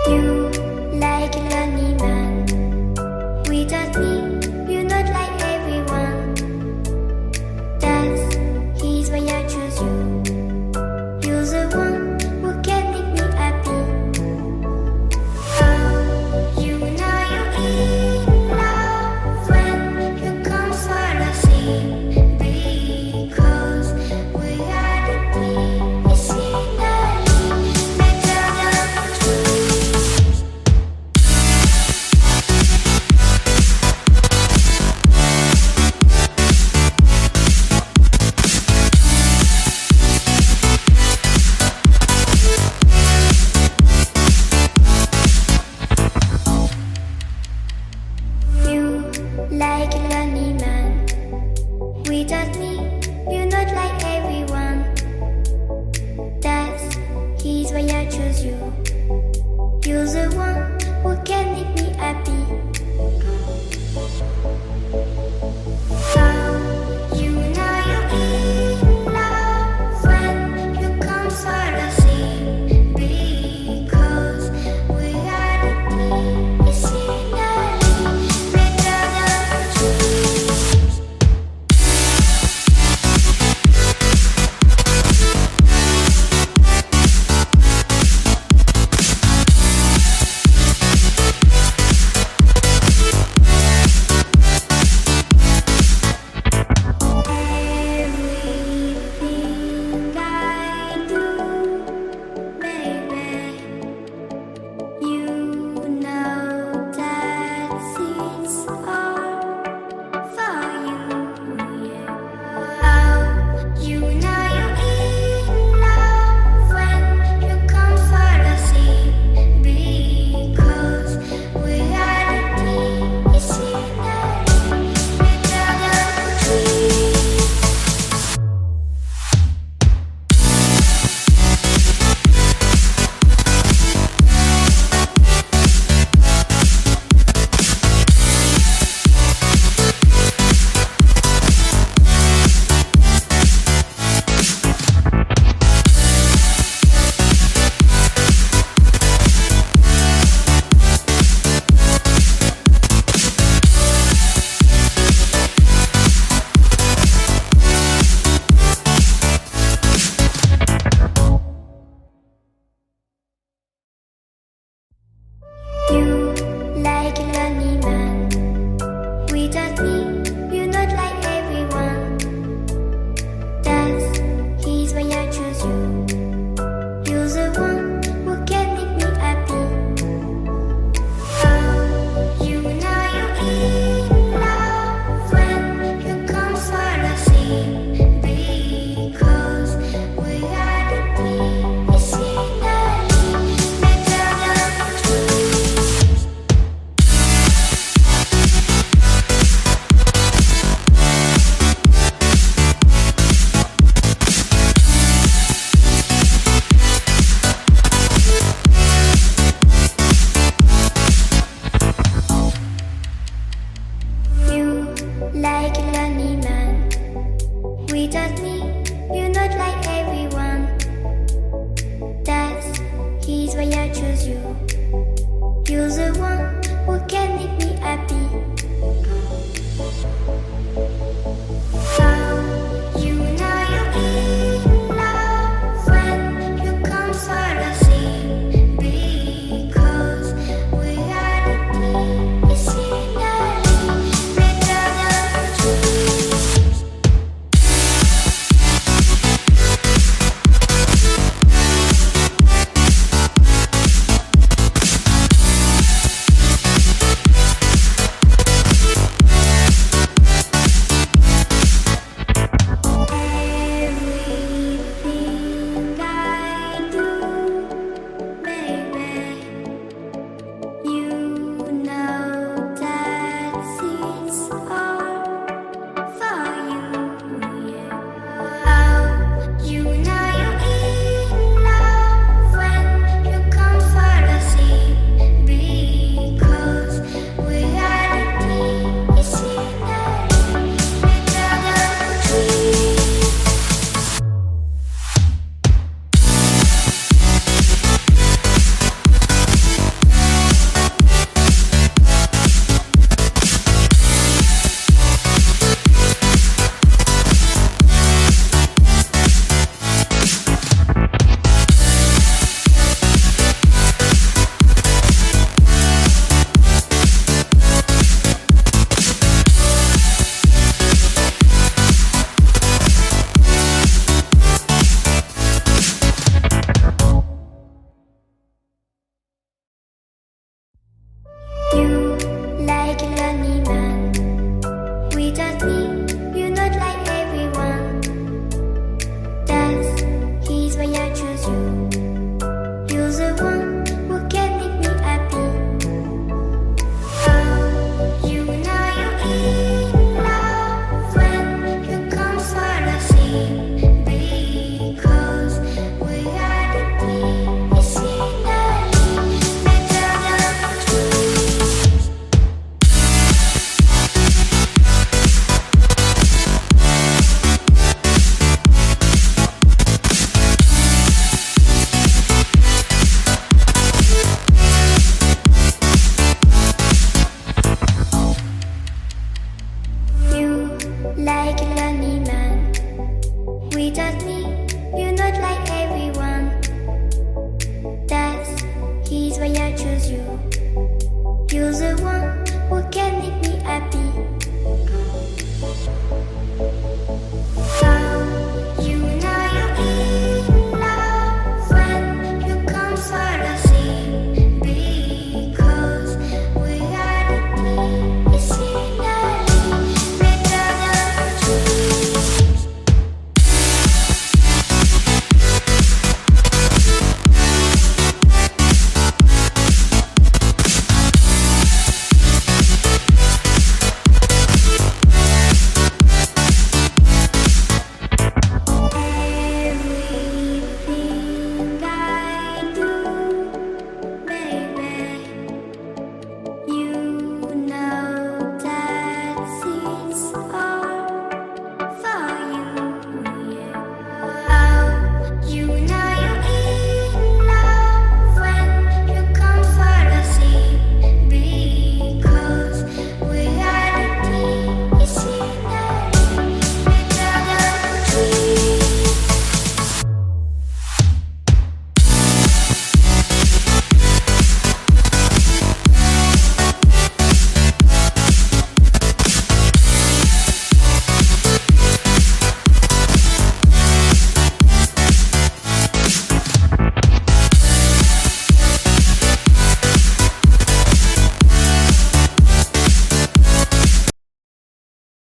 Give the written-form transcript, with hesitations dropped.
You like a lonely man. Without me, you're not like everyone. That's he's why I choose you. You're the one who can make me happy. Oh, you know you're in love when you come for the sea. Because reality is finally better than truth. You like a lonely man. Without me, you're not like everyone. That's he's why I choose you. You're the one who can make me happy. Oh, you know you're in love when you come for the sea. Because reality is finally better than truth. Everything I do, baby, you know that it's all for you, yeah. Oh, you know you're in love when you come for the sea. Because reality is finally better than truth. You like a lonely man. Without me, you're not like everyone. That's he's why I choose you. You're the one who can make me happy. Oh, you know you're in love when you come for the sea. Because reality is finally better than truth. You like a lonely man. Without me, you're not like everyone. That's he's why I choose you. You're the one who can make me happy. Oh, you know you're in love when you come for the sea. Because reality is finally better than truth. he's why I choose you. You're the one who can make me